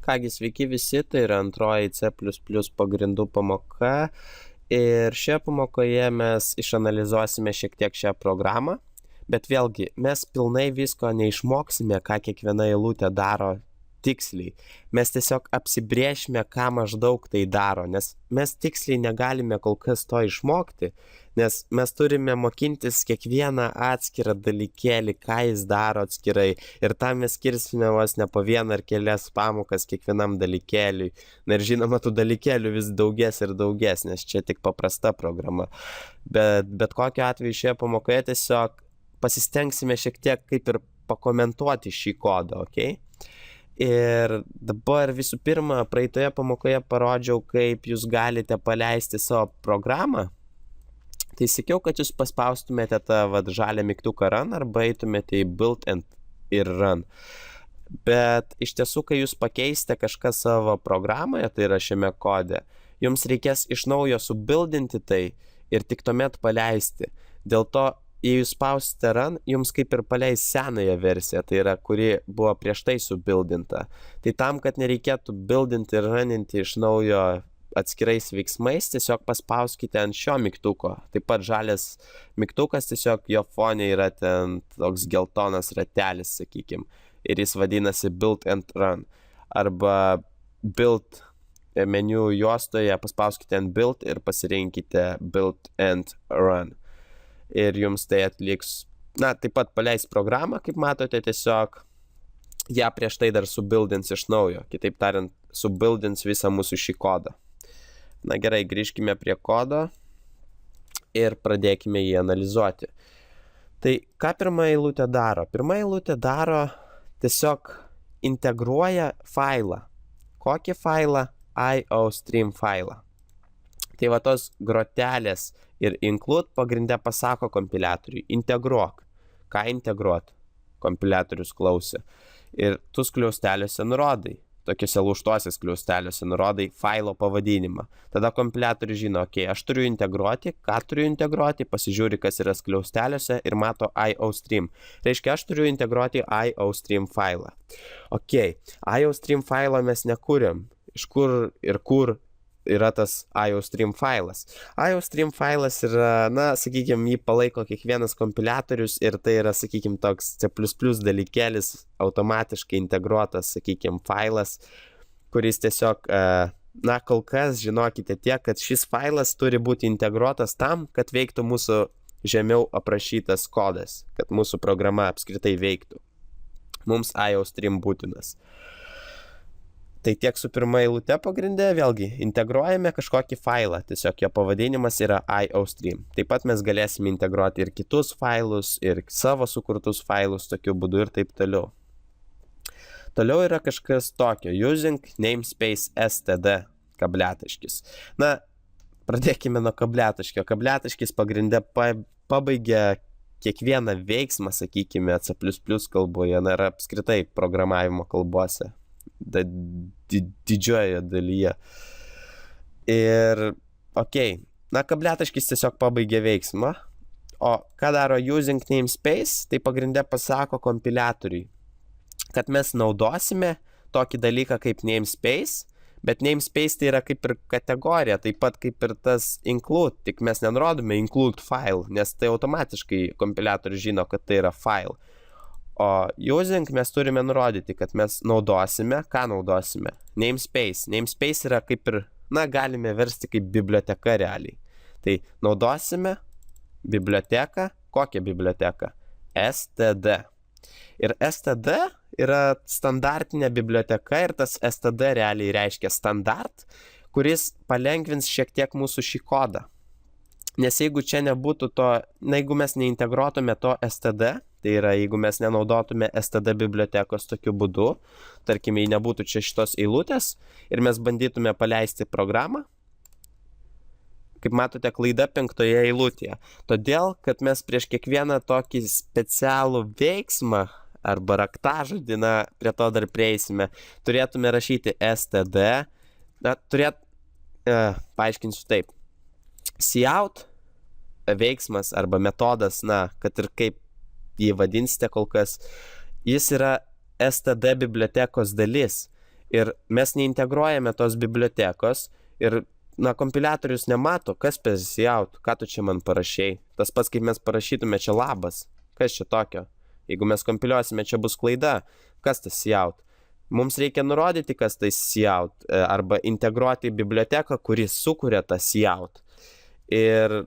Kągi, sveiki visi, tai yra antroji C++ pagrindų pamoka ir šioje pamokoje mes išanalizuosime šiek tiek šią programą, bet vėlgi mes pilnai visko neišmoksime, ką kiekviena eilutė daro tiksliai. Mes tiesiog apsibrėšime, ką maždaug tai daro, nes mes tiksliai negalime kol kas to išmokti, nes mes turime mokintis kiekvieną atskirą dalykėlį, ką jis daro atskirai, ir tam mes skirsime vos ne po vieną ar kelias pamokas kiekvienam dalykėliui. Na ir žinoma, tų dalykėlių vis daugės ir daugės, nes čia tik paprasta programa. Bet kokiu atveju šioje pamokoje tiesiog pasistengsime šiek tiek kaip ir pakomentuoti šį kodą, ok? Ir dabar visų pirma, praeitoje pamokoje parodžiau, kaip jūs galite paleisti savo programą. Tai sakiau, kad jūs paspaustumėte tą žalią mygtuką Run arba eitumėte į Build ir Run. Bet iš tiesų, kai jūs pakeisite kažką savo programoje, tai yra šiame kode, jums reikės iš naujo subuildinti tai ir tik tuomet paleisti. Dėl to, jei jūs spausite Run, jums kaip ir paleis senąją versiją, tai yra, kuri buvo prieš tai subuildinta. Tai tam, kad nereikėtų buildinti ir runinti iš naujo atskirais veiksmais, tiesiog paspauskite ant šio mygtuko. Taip pat žalias mygtukas, tiesiog jo fone yra ten toks geltonas ratelis, sakykim, ir jis vadinasi Build and Run. Arba Build meniu juostoje paspauskite ant Build ir pasirinkite Build and Run. Ir jums tai atliks, taip pat paleis programą, kaip matote, tiesiog ją prieš tai dar subuildins iš naujo, kitaip tariant, subuildins visą mūsų šį kodą. Na gerai, grįžkime prie kodo ir pradėkime jį analizuoti. Tai ką pirma eilutė daro? Pirma eilutė daro tiesiog integruoja failą. Kokį failą? IOStream failą. Tai va tos grotelės ir include pagrinde pasako kompiliatoriui, integruok. Ką integruot? Kompiliatorius klausė. Ir tu skliausteliuose nurodai, tokiuose lūžtuosiuose skliausteliuose nurodai failo pavadinimą. Tada kompiliatorius žino, aš turiu integruoti, ką turiu integruoti, pasižiūri, kas yra skliausteliuose ir mato IOStream. Reiškia, aš turiu integruoti IOStream failą. IOStream failą mes nekūrėm. Iš kur ir kur yra tas IOStream failas. IOStream failas yra, sakykime, jį palaiko kiekvienas kompiliatorius ir tai yra, sakykime, toks C++ dalykėlis automatiškai integruotas, sakykime, failas, kuris tiesiog, kol kas žinokite tiek, kad šis failas turi būti integruotas tam, kad veiktų mūsų žemiau aprašytas kodas, kad mūsų programa apskritai veiktų. Mums IOStream būtinas. Tai tiek su pirma eilute pagrinde, vėlgi, integruojame kažkokį failą, tiesiog jo pavadinimas yra IOStream. Taip pat mes galėsime integruoti ir kitus failus, ir savo sukurtus failus tokiu būdu ir taip toliau. Toliau yra kažkas tokio, using namespace std kabliataškis. Pradėkime nuo kabliataškio. Kabliataškis pagrinde pabaigia kiekvieną veiksmą, sakykime, C++ kalboje, ir apskritai programavimo kalbose. Didžiojoje dalyje. Ir, kabliataškis tiesiog pabaigia veiksmą, o ką daro using namespace, tai pagrinde pasako kompiliatoriui, kad mes naudosime tokį dalyką kaip namespace, bet namespace tai yra kaip ir kategorija, taip pat kaip ir tas include, tik mes nenurodome include file, nes tai automatiškai kompiliatorius žino, kad tai yra file. O using mes turime nurodyti, kad mes naudosime, ką naudosime? Namespace. Namespace yra kaip ir, galime versti kaip biblioteka realiai. Tai naudosime biblioteką. Kokią biblioteką? std. Ir std yra standartinė biblioteka ir tas std realiai reiškia standart, kuris palengvins šiek tiek mūsų šį kodą. Nes jeigu čia nebūtų to, jeigu mes neintegruotume to std, tai yra, jeigu mes nenaudotume std bibliotekos tokiu būdu, tarkime, jei nebūtų čia šitos eilutės ir mes bandytume paleisti programą, kaip matote, klaida 5 eilutėje. Todėl, kad mes prieš kiekvieną tokį specialų veiksmą arba raktažodį, prie to dar prieisime, turėtume rašyti std, paaiškinsiu taip. Cout veiksmas arba metodas, kad ir kaip jį vadinsite kol kas, jis yra std bibliotekos dalis Ir mes neintegruojame tos bibliotekos ir kompiliatorius nemato, kas pasijaut, ką tu čia man parašei. Tas pats, kaip mes parašytume čia labas. Kas čia tokio? Jeigu mes kompiliuosime, čia bus klaida. Kas tas sijaut? Mums reikia nurodyti, kas tai sijaut, arba integruoti biblioteką, kuris sukuria tą sijaut. Ir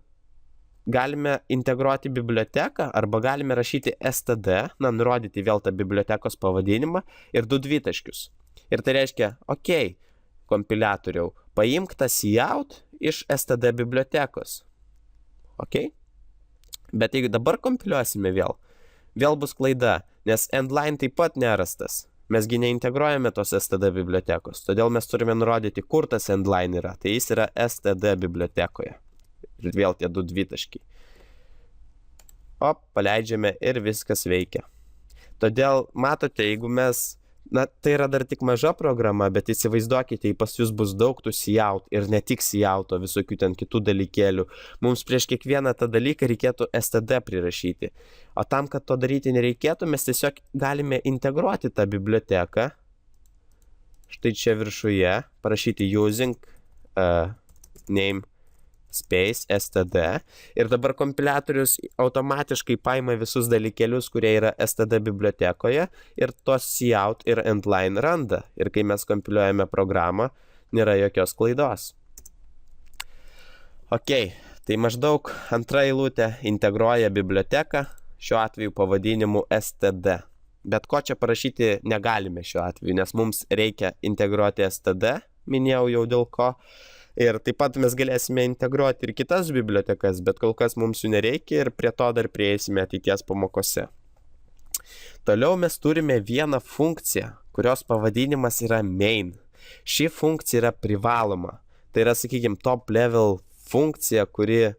galime integruoti biblioteką, arba galime rašyti std, nurodyti vėl tą bibliotekos pavadinimą ir 2 dvitaškius. Ir tai reiškia, ok, kompiliatoriau, paimk tą sijaut iš std bibliotekos. Ok? Bet jeigu dabar kompiliuosime vėl bus klaida, nes endline taip pat nerastas. Mesgi neintegruojame tos std bibliotekos, todėl mes turime nurodyti, kur tas endline yra. Tai jis yra std bibliotekoje. Ir vėl tie 2 dvitaškiai. Paleidžiame ir viskas veikia. Todėl, matote, jeigu mes, tai yra dar tik maža programa, bet įsivaizduokite, jei pas jūs bus daug tų sijaut ir ne tik sijauto, visokių ten kitų dalykėlių. Mums prieš kiekvieną tą dalyką reikėtų std prirašyti. O tam, kad to daryti nereikėtų, mes tiesiog galime integruoti tą biblioteką. Štai čia viršuje parašyti using name space std. Ir dabar kompiliatorius automatiškai paima visus dalykėlius, kurie yra std bibliotekoje ir tos sijaut ir endline randa. Ir kai mes kompiliuojame programą, nėra jokios klaidos. Ok, tai maždaug antra eilutė integruoja biblioteką, šiuo atveju pavadinimu std. Bet ko čia parašyti negalime šiuo atveju, nes mums reikia integruoti std, minėjau jau dėl ko. Ir taip pat mes galėsime integruoti ir kitas bibliotekas, bet kol kas mums jų nereikia ir prie to dar prieisime ateities pamokose. Toliau mes turime vieną funkciją, kurios pavadinimas yra main. Ši funkcija yra privaloma. Tai yra, sakykime, top level funkcija, kuri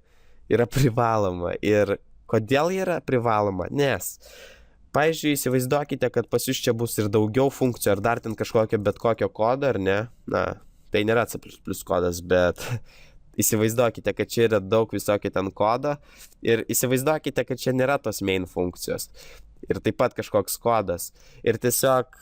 yra privaloma. Ir kodėl ji yra privaloma? Nes, pavyzdžiui, įsivaizduokite, kad pas jūs čia bus ir daugiau funkcijų, ar dar ten kažkokio bet kokio kodo, ar ne? Tai nėra C++ kodas, bet įsivaizduokite, kad čia yra daug visokio ten kodo ir įsivaizduokite, kad čia nėra tos main funkcijos ir taip pat kažkoks kodas ir tiesiog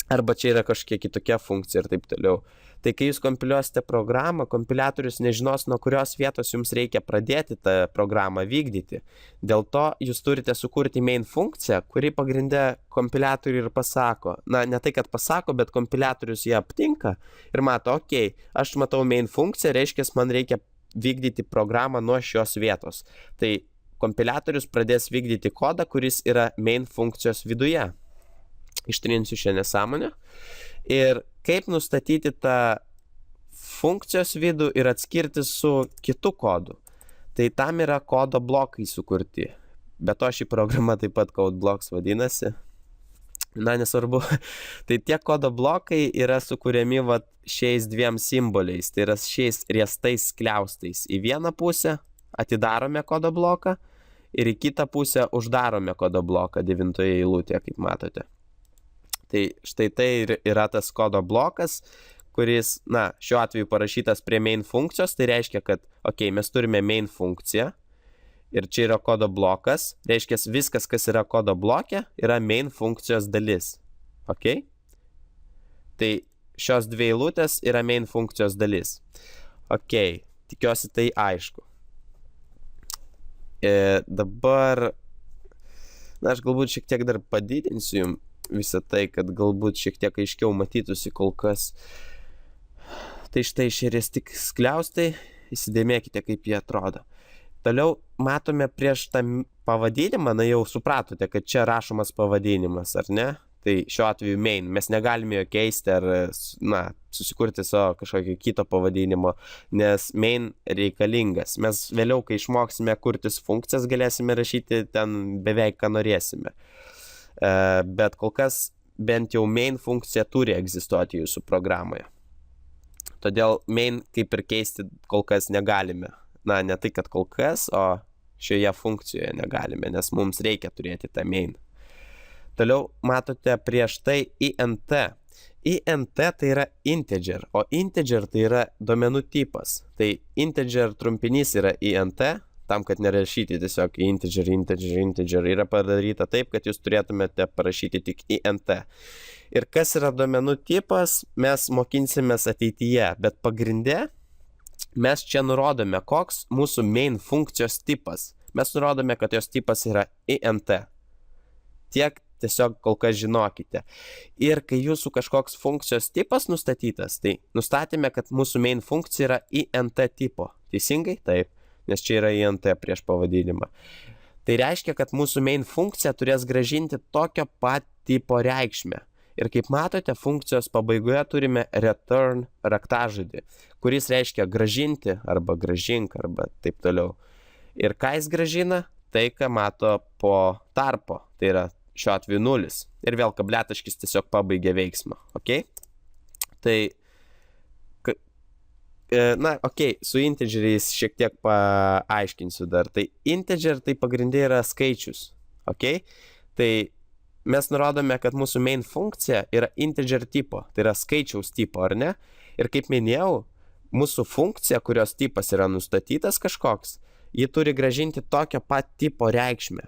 arba čia yra kažkiek kitokia funkcija ir taip toliau. Tai kai jūs kompiliuosite programą, kompiliatorius nežinos, nuo kurios vietos jums reikia pradėti tą programą vykdyti. Dėl to jūs turite sukurti main funkciją, kuri pagrinde kompiliatoriui ir pasako. Ne tai, kad pasako, bet kompiliatorius ją aptinka ir mato, ok, aš matau main funkciją, reiškia, man reikia vykdyti programą nuo šios vietos. Tai kompiliatorius pradės vykdyti kodą, kuris yra main funkcijos viduje. Ištrinsiu šią nesąmonę. Ir kaip nustatyti tą funkcijos vidų ir atskirti su kitu kodu. Tai tam yra kodo blokai sukurti. Be to ši programa taip pat code blocks vadinasi. Nesvarbu. Tai tie kodo blokai yra sukuriami šiais 2 simboliais. Tai yra šiais riestais skliaustais. Į vieną pusę atidarome kodo bloką ir į kitą pusę uždarome kodo bloką 9 eilutėje, kaip matote. Tai štai tai yra tas kodo blokas, kuris, šiuo atveju parašytas prie main funkcijos, tai reiškia, kad, ok, mes turime main funkciją ir čia yra kodo blokas, reiškia, viskas, kas yra kodo bloke, yra main funkcijos dalis, ok? Tai šios 2 eilutės yra main funkcijos dalis. Ok, tikiuosi tai aišku. Dabar, aš galbūt šiek tiek dar padidinsiu jums visą tai, kad galbūt šiek tiek aiškiau matytųsi kol kas. Tai štai šie riesti skliaustai, įsidėmėkite, kaip jie atrodo. Toliau matome prieš tą pavadinimą, jau supratote, kad čia rašomas pavadinimas, ar ne? Tai šiuo atveju main, mes negalime jo keisti ar, susikurti savo kažkokio kito pavadinimo, nes main reikalingas. Mes vėliau, kai išmoksime kurtis funkcijas, galėsime rašyti ten beveik, ką norėsime. Bet kol kas bent jau main funkcija turi egzistuoti jūsų programoje. Todėl main kaip ir keisti kol kas negalime. Ne tai, kad kol kas, o šioje funkcijoje negalime, nes mums reikia turėti tą main. Toliau matote prieš tai int. Int tai yra integer, o integer tai yra duomenų tipas. Tai integer trumpinys yra int, tam, kad nerašyti tiesiog integer, yra padaryta taip, kad jūs turėtumėte parašyti tik int. Ir kas yra duomenų tipas, mes mokinsimės ateityje, bet pagrinde mes čia nurodome, koks mūsų main funkcijos tipas. Mes nurodome, kad jos tipas yra int. Tiek tiesiog kol kas žinokite. Ir kai jūsų kažkoks funkcijos tipas nustatytas, tai nustatėme, kad mūsų main funkcija yra int tipo. Teisingai? Taip, nes čia yra int prieš pavadinimą. Tai reiškia, kad mūsų main funkcija turės grąžinti tokio pat tipo reikšmę. Ir kaip matote, funkcijos pabaigoje turime return raktažodį, kuris reiškia grąžinti arba grąžink arba taip toliau. Ir ką jis grąžina? Tai, ką mato po tarpo. Tai yra šiuo atveju 0. Ir vėl kabletaškis tiesiog pabaigia veiksmą. Ok? Tai, su integeriais šiek tiek paaiškinsiu dar. Tai integer tai pagrindė yra skaičius. Ok? Tai mes nurodome, kad mūsų main funkcija yra integer tipo. Tai yra skaičiaus tipo, ar ne? Ir kaip minėjau, mūsų funkcija, kurios tipas yra nustatytas kažkoks, ji turi grąžinti tokio pat tipo reikšmę.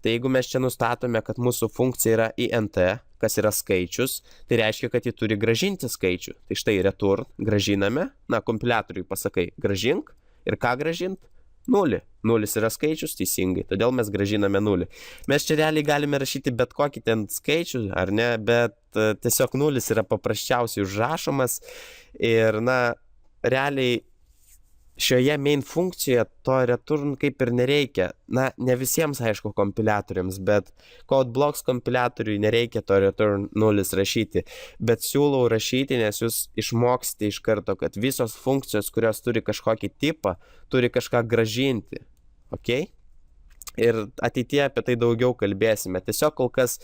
Tai jeigu mes čia nustatome, kad mūsų funkcija yra int, kas yra skaičius, tai reiškia, kad ji turi grąžinti skaičių. Tai štai return grąžiname, kompiliatoriui pasakai grąžink ir ką grąžint? 0. 0 yra skaičius, teisingai, todėl mes grąžiname 0. Mes čia realiai galime rašyti bet kokį ten skaičių, ar ne, bet tiesiog 0 yra paprasčiausiai užrašomas ir, realiai šioje main funkcijoje to return kaip ir nereikia. Ne visiems, aišku, kompiliatoriams, bet CodeBlocks kompiliatoriui nereikia to return 0 rašyti. Bet siūlau rašyti, nes jūs išmoksite iš karto, kad visos funkcijos, kurios turi kažkokį tipą, turi kažką grąžinti. Ok? Ir ateityje apie tai daugiau kalbėsime. Tiesiog kol kas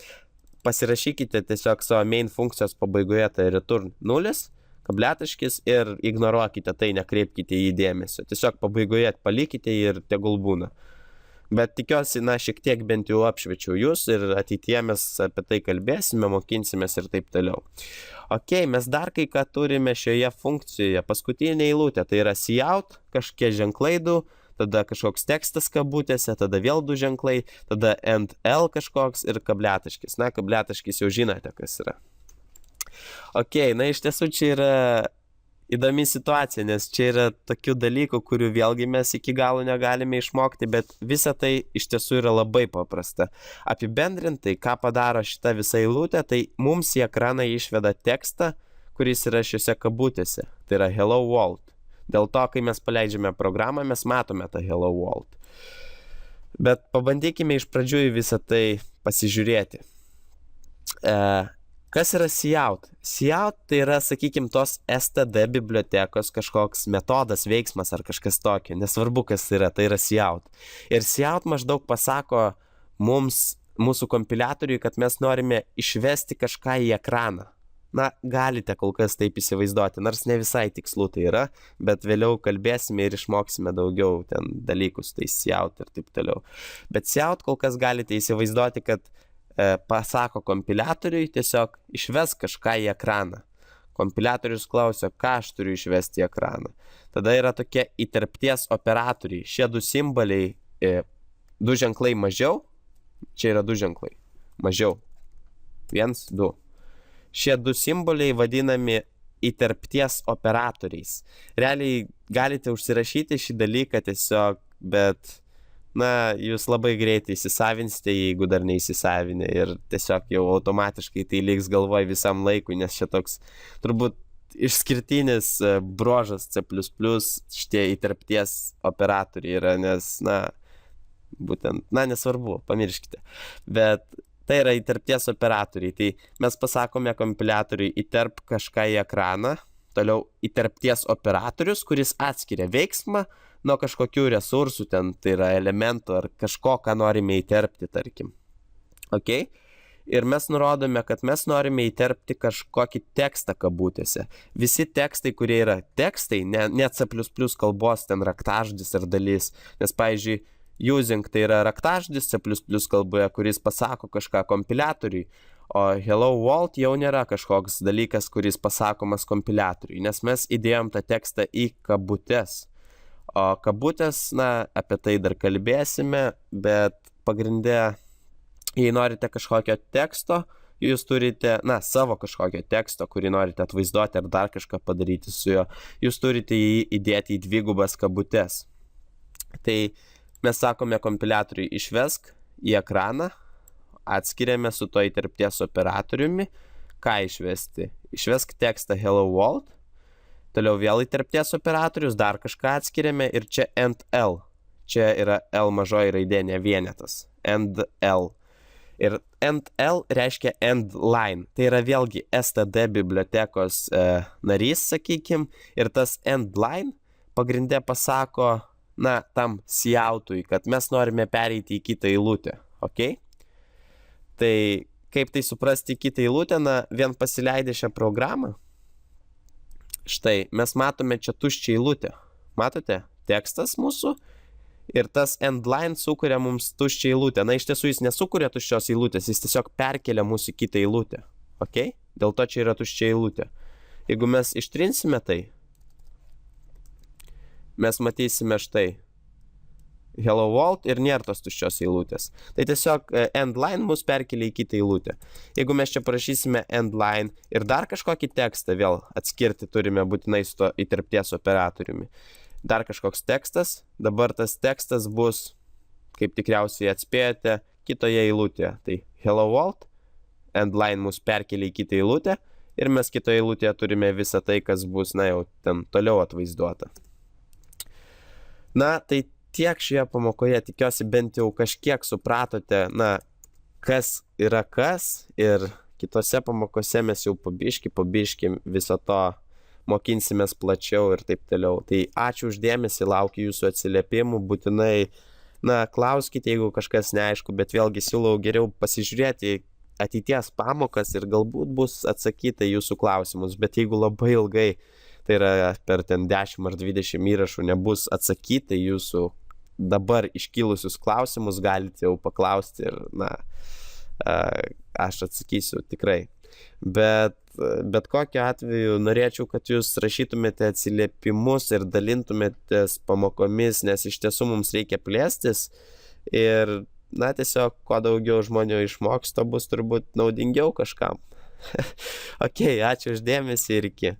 pasirašykite tiesiog savo main funkcijos pabaigoje, tai return 0. Kabletaškis ir ignoruokite tai, nekreipkite į dėmesio. Tiesiog pabaigoje palikite ir tegul būna. Bet tikiuosi, šiek tiek bent jau apšviečiau jūs ir ateityje mes apie tai kalbėsime, mokinsimės ir taip toliau. Ok, mes dar kai ką turime šioje funkcijoje. Paskutinė eilutė, tai yra cout, kažkiek ženklai 2, tada kažkoks tekstas kabutėse, tada vėl 2 ženklai, tada end l kažkoks ir kabletaškis. Kabletaškis jau žinote, kas yra. Ok, iš tiesų čia yra įdomi situacija, nes čia yra tokių dalykų, kurių vėlgi mes iki galo negalime išmokti, bet visa tai iš tiesų yra labai paprasta. Apibendrintai, ką padaro šita visa eilutė, tai mums į ekraną išveda tekstą, kuris yra šiuose kabutėse. Tai yra hello world. Dėl to, kai mes paleidžiame programą, mes matome tą hello world. Bet pabandykime iš pradžių į visą tai pasižiūrėti. Kas yra cout? Cout tai yra, sakykime, tos std bibliotekos kažkoks metodas, veiksmas ar kažkas tokio. Nesvarbu, kas tai yra cout. Ir cout maždaug pasako mums, mūsų kompiliatoriui, kad mes norime išvesti kažką į ekraną. Galite kol kas taip įsivaizduoti, nors ne visai tikslu tai yra, bet vėliau kalbėsime ir išmoksime daugiau ten dalykus, tai cout ir taip toliau. Bet cout kol kas galite įsivaizduoti, kad pasako kompiliatoriui tiesiog išves kažką į ekraną. Kompiliatorius klausia, ką aš turiu išvesti į ekraną. Tada yra tokie įterpties operatoriai. Šie 2 simboliai, 2 ženklai mažiau, čia yra 2 ženklai, mažiau. 1, 2. Šie 2 simboliai vadinami įterpties operatoriais. Realiai galite užsirašyti šį dalyką tiesiog, bet jūs labai greitai įsisavinsite, jeigu dar neįsisavinę ir tiesiog jau automatiškai tai liks galvoj visam laikui, nes čia toks turbūt išskirtinis bruožas C++, šitie įterpties operatoriai yra, nes, būtent, nesvarbu, pamirškite. Bet tai yra įterpties operatoriai, tai mes pasakome kompiliatoriui įterp kažką į ekraną, toliau įterpties operatorius, kuris atskiria veiksmą nuo kažkokių resursų, ten tai yra elementų ar kažko, ką norime įterpti, tarkim. Ok? Ir mes nurodome, kad mes norime įterpti kažkokį tekstą kabutėse. Visi tekstai, kurie yra tekstai, ne C++ kalbos, ten raktažodis ar dalis. Nes, pavyzdžiui, using tai yra raktažodis C++ kalboje, kuris pasako kažką kompiliatoriui, o hello world jau nėra kažkoks dalykas, kuris pasakomas kompiliatoriui, nes mes įdėjom tą tekstą į kabutes. O kabutės, na, apie tai dar kalbėsime, bet pagrinde, jei norite kažkokio teksto, jūs turite, na, savo kažkokio teksto, kurį norite atvaizduoti ar dar kažką padaryti su juo, jūs turite jį įdėti į dvigubas kabutes. Tai mes sakome kompiliatoriui išvesk į ekraną, atskiriame su to įterpties operatoriumi, ką išvesti. Išvesk tekstą hello world, toliau vėl įterpties operatorius, dar kažką atskiriame ir čia end L. Čia yra L mažoji raidė, ne vienetas. End L. Ir end L reiškia end line. Tai yra vėlgi STD bibliotekos narys, sakykim, ir tas end line pagrinde pasako, na, tam siautui, kad mes norime pereiti į kitą eilutę, ok? Tai kaip tai suprasti į kitą eilutę, na, vien pasileidę šią programą, štai, mes matome čia tuščią eilutę. Matote? Tekstas mūsų ir tas end line sukuria mums tuščią eilutę. Na, iš tiesų jis nesukuria tuščios eilutės, jis tiesiog perkelia mūsų į kitą eilutę. Ok? Dėl to čia yra tuščia eilutė. Jeigu mes ištrinsime tai, mes matysime štai hello world ir nėra tos tuščios eilutės. Tai tiesiog end line mus perkelia į kitą eilutę. Jeigu mes čia parašysime end line ir dar kažkokį tekstą vėl atskirti turime būtinai su to įterpties operatoriumi. Dar kažkoks tekstas, dabar tas tekstas bus, kaip tikriausiai atspėjote, kitoje eilutėje. Tai hello world, end line mus perkelia į kitą eilutę ir mes kitoje eilutėje turime visą tai, kas bus, na, jau ten toliau atvaizduota. Na, tai tiek šioje pamokoje, tikiuosi bent jau kažkiek supratote, na, kas yra kas, ir kitose pamokose mes jau pabiški viso to mokinsimės plačiau ir taip toliau. Tai ačiū uždėmesį, laukiu jūsų atsiliepimų, būtinai, na, klauskite, jeigu kažkas neaišku, bet vėlgi siūlau geriau pasižiūrėti ateities pamokas ir galbūt bus atsakyta jūsų klausimus, bet jeigu labai ilgai, tai yra per ten 10 ar 20 įrašų nebus atsakyta jūsų dabar iškilusius klausimus, galite jau paklausti ir, na, aš atsakysiu tikrai. Bet kokiu atveju norėčiau, kad jūs rašytumėte atsiliepimus ir dalintumėtės pamokomis, nes iš tiesų mums reikia plėstis ir, na, tiesiog, kuo daugiau žmonių išmoks, to bus turbūt naudingiau kažkam. Ok, ačiū uždėmesį ir iki.